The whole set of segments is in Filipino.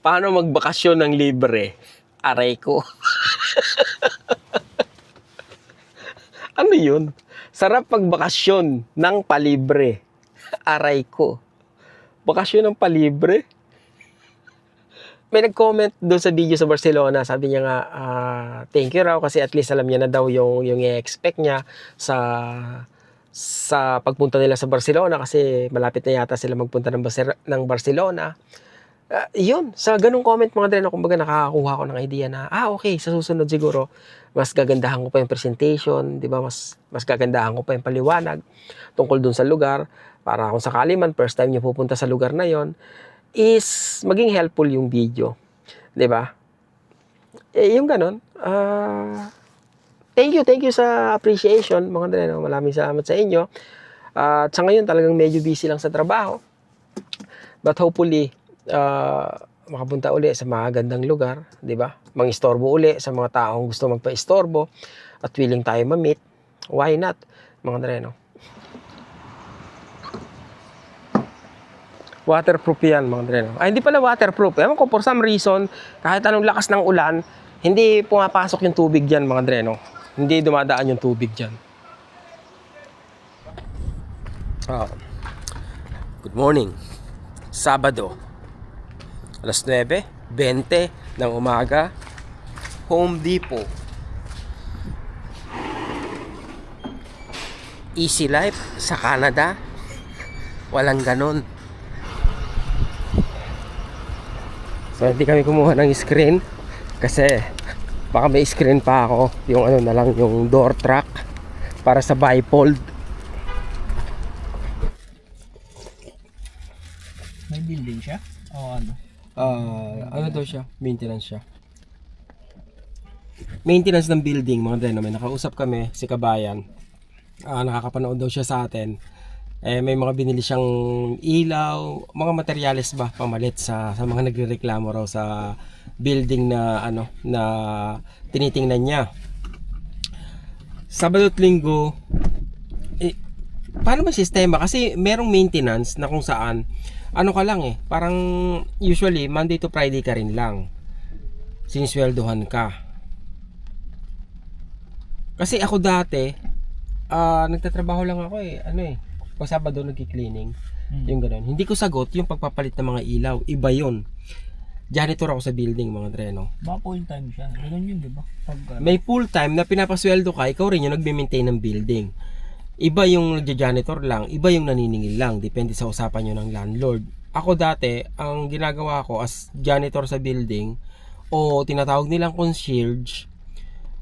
Paano magbakasyon ng libre? Aray ko. Ano yun? Sarap pagbakasyon ng palibre. Aray ko. Bakasyon ng palibre? May nag-comment doon sa video sa Barcelona. Sabi niya nga, thank you raw kasi at least alam niya na daw yung i-expect niya sa pagpunta nila sa Barcelona kasi malapit na yata sila magpunta ng Barcelona. Yun, sa ganung comment mga dreno, kumbaga nakakakuha ko ng idea na, okay, sa susunod siguro, mas gagandahan ko pa yung presentation, di ba? Mas gagandahan ko pa yung paliwanag tungkol dun sa lugar, para kung sakali man, first time nyo pupunta sa lugar na yon, is maging helpful yung video, di ba? Yung ganun, thank you sa appreciation, mga dreno, maraming salamat sa inyo. At sa ngayon, talagang medyo busy lang sa trabaho, but hopefully, makapunta uli sa mga gandang lugar, di ba? Mangistorbo uli sa mga taong gusto magpa-istorbo at willing tayo ma-meet. Why not, mga dreno? Waterproof yan, mga dreno. Hindi pala waterproof. Ewan ko, for some reason, kahit anong lakas ng ulan, hindi pumapasok yung tubig dyan, mga dreno. Hindi dumadaan yung tubig dyan. Good morning. Sabado. Alas 9:20 ng umaga, Home Depot. Easy life sa Canada. Walang ganon. So hindi kami kumuha ng screen kasi baka may screen pa ako. Yung ano na lang, yung door track para sa bifold. May building siya? O ano? Ano daw siya? Maintenance siya. Maintenance ng building, mga dreno. May nakausap kami, si Kabayan. Nakakapanood daw siya sa atin. May mga binili siyang ilaw, mga materyales ba, pamalit sa mga nagrereklamo raw sa building na na tinitingnan niya. Sabado at Linggo, paano ba sistema? Kasi merong maintenance na kung saan ka lang parang usually Monday to Friday ka rin lang, sinisweldohan ka. Kasi ako dati nagtatrabaho lang ako pag Sabado nagki-cleaning, yung gano'n. Hindi ko sagot yung pagpapalit ng mga ilaw, iba yon. Janitor ako sa building, mga dreno. Baka full time siya, gano'n yun, di ba? May full time na pinapasweldo ka, ikaw rin yung nagme-maintain ng building. Iba yung nagja-janitor lang, iba yung naniningil lang, depende sa usapan nyo ng landlord. Ako dati, ang ginagawa ko as janitor sa building o tinatawag nilang concierge,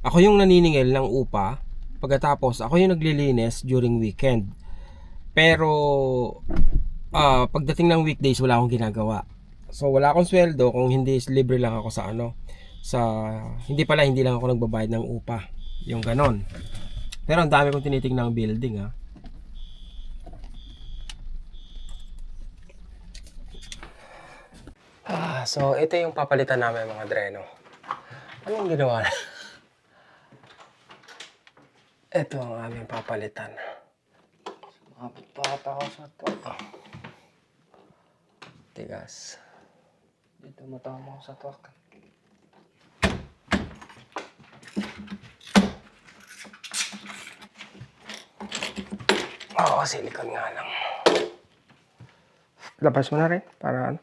ako yung naniningil ng upa, pagkatapos ako yung naglilinis during weekend. Pero pagdating ng weekdays wala akong ginagawa. So wala akong sweldo kung hindi libre lang ako hindi lang ako nagbabayad ng upa, yung ganon. Pero ang dami kong tinitingnan ng building so ito yung papalitan namin, mga dreno. Anong ginawa? Ito ang aming papalitan. Makapagpakat ako sa to. Tigas. Dito matama ako sa to. Silicone nga lang. Labas mo na rin para ano.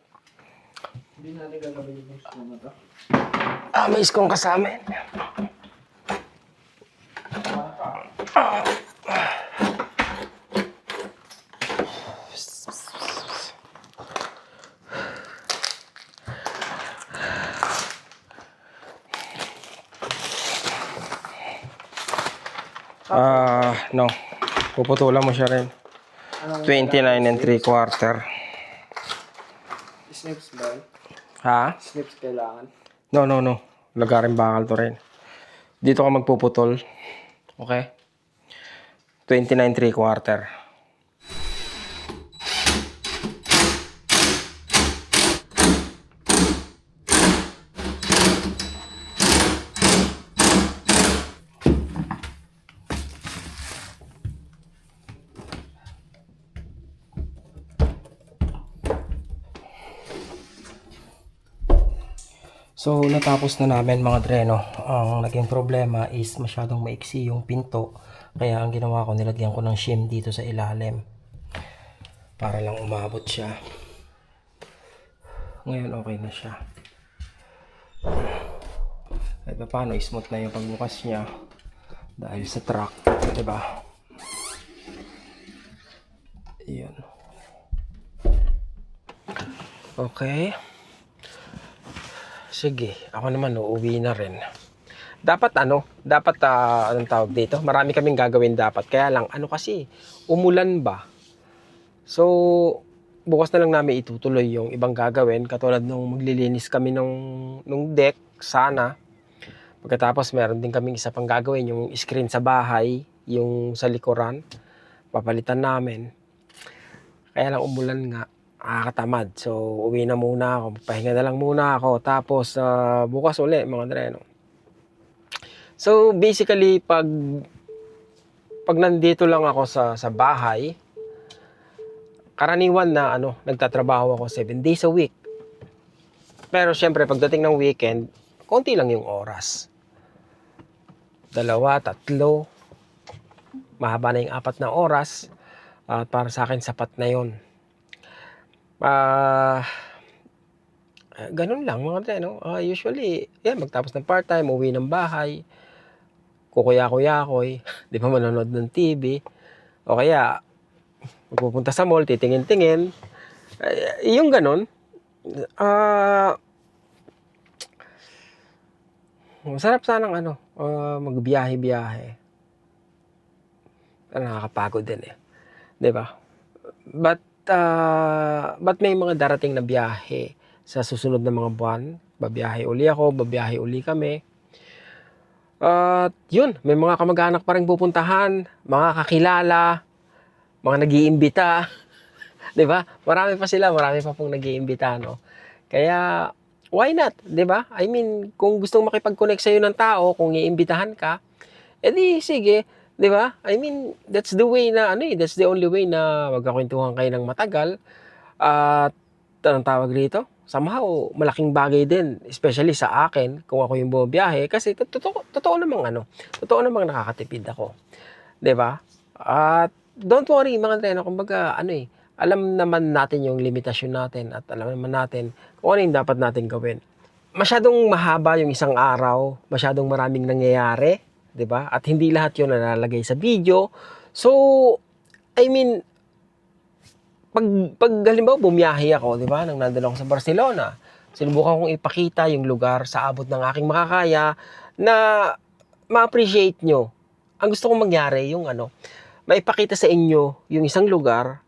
Hindi natin gagawin yung gusto na to. May iskong kasama yan. No. Puputulan mo siya rin. 29 and 3/4. Snips ba? Ha? Snips kailangan. No. Lagarin bakal to rin. Dito ka magpuputol. Okay? 29 3/4. So, natapos na namin mga dreno. Ang naging problema is masyadong maiksi yung pinto. Kaya ang ginawa ko, nilagyan ko ng shim dito sa ilalim. Para lang umabot siya. Ngayon okay na siya. Kahit pa paano, smooth na yung pagbukas niya. Dahil sa truck, diba? Iyon. Okay. Sige, ako naman uuwi na rin. Dapat anong tawag dito? Marami kaming gagawin dapat. Kaya lang, kasi, umulan ba? So, bukas na lang namin itutuloy yung ibang gagawin. Katulad nung maglilinis kami nung deck, sana. Pagkatapos, meron din kaming isa pang gagawin, yung screen sa bahay, yung sa likuran. Papalitan namin. Kaya lang umulan nga. Nakakatamad. So, uwi na muna ako. Pahinga na lang muna ako. Tapos, bukas uli, mga dreno. So, basically, pag nandito lang ako sa bahay, karaniwan na, nagtatrabaho ako 7 days a week. Pero, syempre, pagdating ng weekend, konti lang yung oras. 2, 3. Mahaba na yung 4 na oras. At para sa akin, sapat na yun. Ganun lang mga dreno. Usually, magtapos ng part-time, uwi ng bahay, kukuya-kuya-koy, di ba manonood ng TV, o kaya magpupunta sa mall, titingin-tingin, yung ganun. Masarap sanang magbiyahe-biyahe. Nakakapagod din di ba? But may mga darating na biyahe sa susunod na mga buwan. Babiyahe uli ako, babiyahe uli kami. At yun, may mga kamag-anak pa rin pupuntahan, mga kakilala, mga nag-iimbita. 'Di ba? Marami pa pong nag-iimbita, no? Kaya why not, 'di ba? I mean, kung gustong makipag-connect sa iyo ng tao, kung iimbitahan ka, edi sige, 'di ba? I mean, that's the way na that's the only way na magkakwentuhan kayo ng matagal. At anong tawag rito? Somehow malaking bagay din, especially sa akin kung ako yung bumibiyahe kasi totoo namang nakakatipid ako. 'Di ba? At don't worry mga treno, kumbaga alam naman natin yung limitasyon natin at alam naman natin kung ano yung dapat natin gawin. Masyadong mahaba yung isang araw, masyadong maraming nangyayari, 'di ba? At hindi lahat 'yon nalalagay sa video. So, I mean, pag halimbawa bumiyahe ako, 'di ba? Nang nandoon ako sa Barcelona, sinubukan kong ipakita yung lugar sa abot ng aking makakaya na ma-appreciate nyo. Ang gusto kong mangyari yung maipakita sa inyo yung isang lugar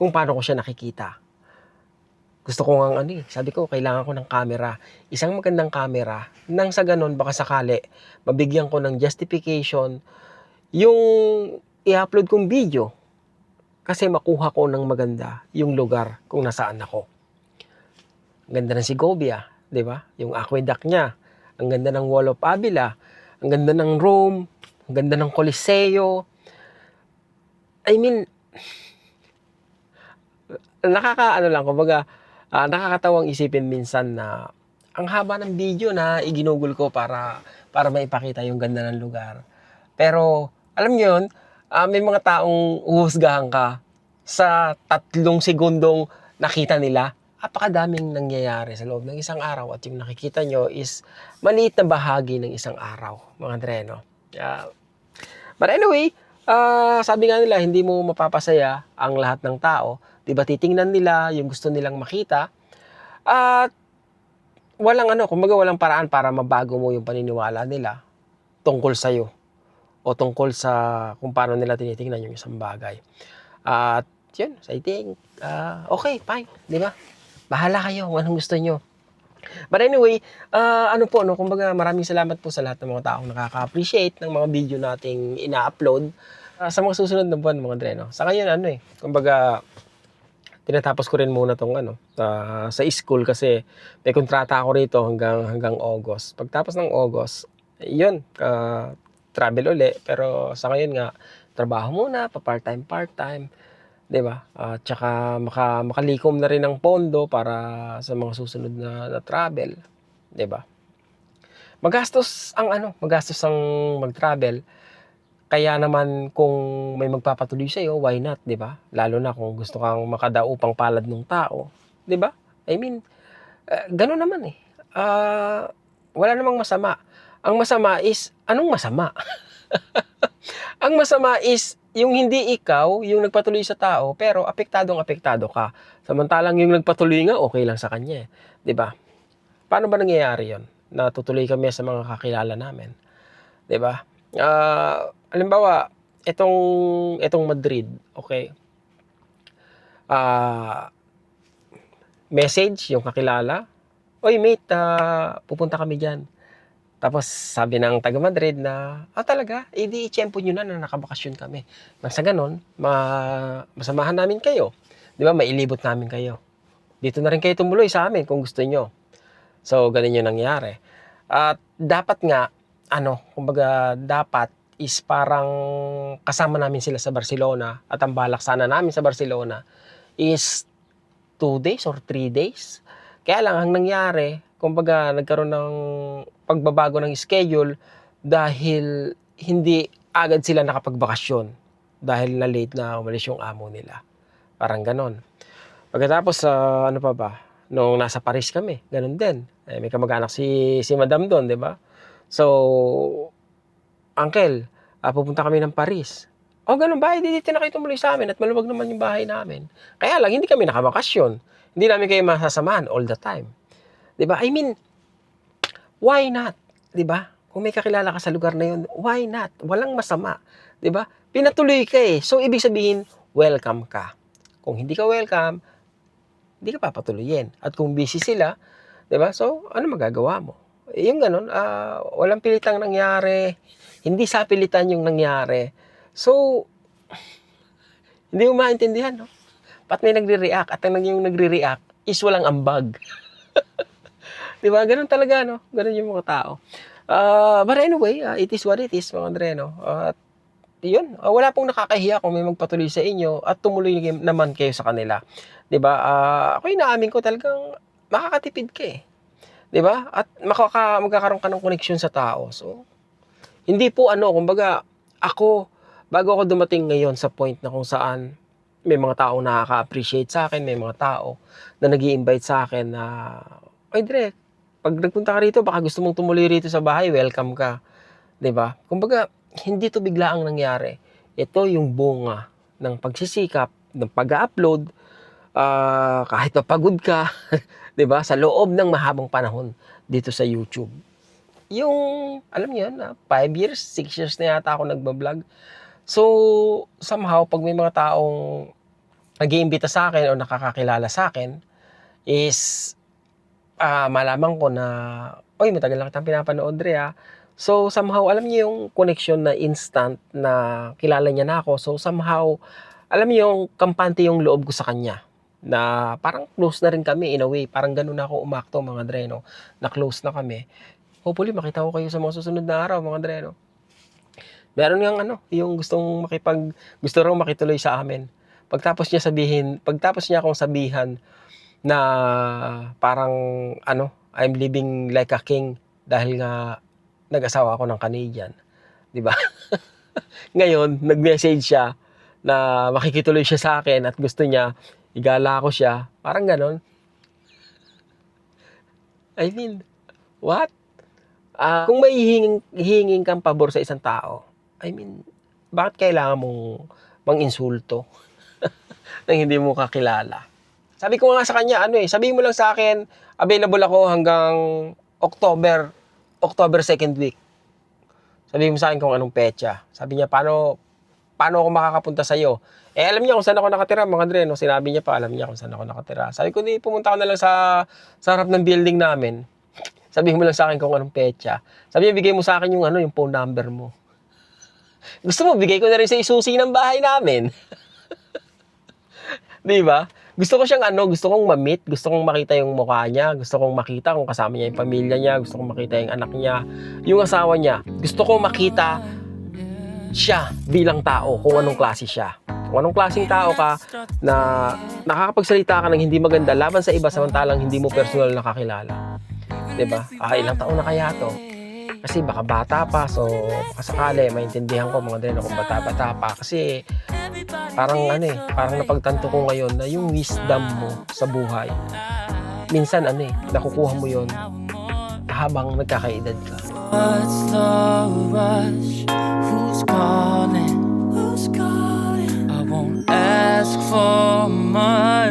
kung paano ko siya nakikita. Gusto ko sabi ko, kailangan ko ng camera. Isang magandang camera. Nang sa ganun, baka sakali, mabigyan ko ng justification yung i-upload kong video. Kasi makuha ko ng maganda yung lugar kung nasaan ako. Ang ganda ng Segovia, di ba? Yung aqueduct niya. Ang ganda ng Wall of Avila. Ang ganda ng Rome. Ang ganda ng Coliseo. I mean, nakakatawang isipin minsan na ang haba ng video na iginugol ko para maipakita yung ganda ng lugar. Pero, alam niyo yun, may mga taong uhusgahan ka sa 3 segundong nakita nila. Apakadaming nangyayari sa loob ng isang araw at yung nakikita nyo is maliit na bahagi ng isang araw, mga dreno. But anyway, sabi nga nila, hindi mo mapapasaya ang lahat ng tao. Diba, titingnan nila yung gusto nilang makita. At walang paraan para mabago mo yung paniniwala nila tungkol sa'yo o tungkol sa kung paano nila tinitingnan yung isang bagay. At yun, so I think, okay, fine, di ba? Bahala kayo kung anong gusto nyo. But anyway, kumbaga maraming salamat po sa lahat ng mga taong nakaka-appreciate ng mga video nating ina-upload sa mga susunod na buwan, mga dreno. Sa ngayon, kumbaga, tinatapos ko rin muna tong sa school kasi may kontrata ako rito hanggang August. Pagtapos ng August, yun, travel uli. Pero sa ngayon nga, trabaho muna, part-time, 'di ba? Tsaka makalikom na rin ng pondo para sa mga susunod na travel. 'di ba? Magastos ang mag-travel. Kaya naman kung may magpapatuloy sa iyo, why not, 'di ba? Lalo na kung gusto kang makadaupang palad ng tao, 'di ba? I mean, gano'n naman eh. Wala namang masama. Ang masama is anong masama? Ang masama is yung hindi ikaw yung nagpatuloy sa tao pero apektadong-apektado ka. Samantalang yung nagpatuloy nga okay lang sa kanya, 'di ba? Paano ba nangyayari 'yon? Natutuloy kami sa mga kakilala namin, 'di ba? Halimbawa, itong Madrid, okay? Message yung kakilala, "Oy mate, pupunta kami diyan." Tapos sabi ng taga Madrid na, talaga? Eh di itiyempo nyo na nakabakasyon kami. Nang sa ganon, masamahan namin kayo. 'Di ba? Mailibot namin kayo. Dito na rin kayo tumuloy sa amin kung gusto nyo. So, ganun yung nangyari. At dapat nga, kumbaga dapat is parang kasama namin sila sa Barcelona at ang balak sana namin sa Barcelona is 2 days or 3 days. Kaya lang, ang nangyari, kumbaga nagkaroon ng pagbabago ng schedule dahil hindi agad sila nakapagbakasyon dahil na late na umalis yung amo nila. Parang ganon. Pagkatapos, ano pa ba? Nung nasa Paris kami, ganon din. May kamag-anak si Madam doon, di ba? So, Uncle, pupunta kami ng Paris. Ganun ba? Dito na kayo tumuloy sa amin at maluwag naman yung bahay namin. Kaya lang, hindi kami nakabakasyon. Hindi namin kayo masasamahan all the time. Di ba? I mean, why not? Di ba? Kung may kakilala ka sa lugar na yun, why not? Walang masama. Di ba? Pinatuloy ka eh. So, ibig sabihin, welcome ka. Kung hindi ka welcome, hindi ka papatuloyin. At kung busy sila, di ba? So, ano magagawa mo? Yung ganun, walang pilitang nangyari. Hindi sa pilitan yung nangyari. So, hindi mo maintindihan, no? Ba't may nagre-react? At yung nagre-react is walang ambag. Di ba? Ganun talaga, no? Ganun yung mga tao. But anyway, it is what it is, mga Andre, no? At yun, wala pong nakakahiya kung may magpatuloy sa inyo at tumuloy naman kayo sa kanila. Di ba? Ako inaamin ko talagang makakatipid ka eh. Di ba? At magkakaroon ka ng connection sa tao. So, hindi po kumbaga, bago ako dumating ngayon sa point na kung saan may mga taong nakaka-appreciate sa akin, may mga tao na nag-i-invite sa akin na, "Oy, Dre, pag nagpunta ka rito, baka gusto mong tumuloy rito sa bahay, welcome ka." 'Di ba? Kumbaga, hindi to biglaang nangyari. Ito yung bunga ng pagsisikap, ng pag-upload, kahit mapagod ka, 'di ba? Sa loob ng mahabang panahon dito sa YouTube. Yung, alam niyo yan, 5 years, 6 years na yata ako nagbablog. So, somehow, pag may mga taong nag-iimbita sa akin o nakakakilala sa akin, is malaman ko na, "Oy, matagal na kitang pinapanood, Dre, So, somehow, alam niyo yung connection na instant na kilala niya na ako. So, somehow, alam niyo yung kampante yung loob ko sa kanya. Na parang close na rin kami in a way. Parang ganun na ako umakto, mga Dre, no? Na close na kami. Hopefully, makita ko kayo sa mga susunod na araw, mga Dre, no? Meron yung gusto raw makituloy sa amin. Pagtapos niya akong sabihan na parang, I'm living like a king dahil nga nag-asawa ako ng Canadian. 'Di ba? Ngayon, nag-message siya na makikituloy siya sa akin at gusto niya igala ko siya. Parang ganon. I mean, what? Kung may hihinging kang pabor sa isang tao, I mean, bakit kailangan mong mang-insulto nang hindi mo kakilala? Sabi ko nga sa kanya, sabihin mo lang sa akin, available ako hanggang October 2nd week. Sabihin mo sa akin kung anong petsa. Sabi niya, paano ako makakapunta sa'yo? Alam niya kung saan ako nakatira, mga Andre, no? Sinabi niya pa, alam niya kung saan ako nakatira. Sabi ko, pumunta ka na lang sa harap ng building namin. Sabihin mo lang sa akin kung anong petsa. Sabi niya, bigay mo sa akin yung phone number mo. Gusto mo, bigay ko na rin sa isusi ng bahay namin. Di ba? Gusto ko gusto kong ma-meet, gusto kong makita yung mukha niya, gusto kong makita kung kasama niya yung pamilya niya, gusto kong makita yung anak niya, yung asawa niya. Gusto kong makita siya bilang tao, kung anong klase siya. Kung anong klaseng tao ka na nakakapagsalita ka ng hindi maganda laban sa iba samantalang hindi mo personal nakakilala. 'Di ba? Ilang taon na kaya 'to? Kasi baka bata pa, so baka sakali maintindihan ko mga Dre na kung bata-bata pa. Kasi parang ano parang napagtanto ko ngayon na yung wisdom mo sa buhay, minsan nakukuha mo yon habang nagkakaedad ka. What's the rush? Who's calling? Who's calling? I won't ask for much.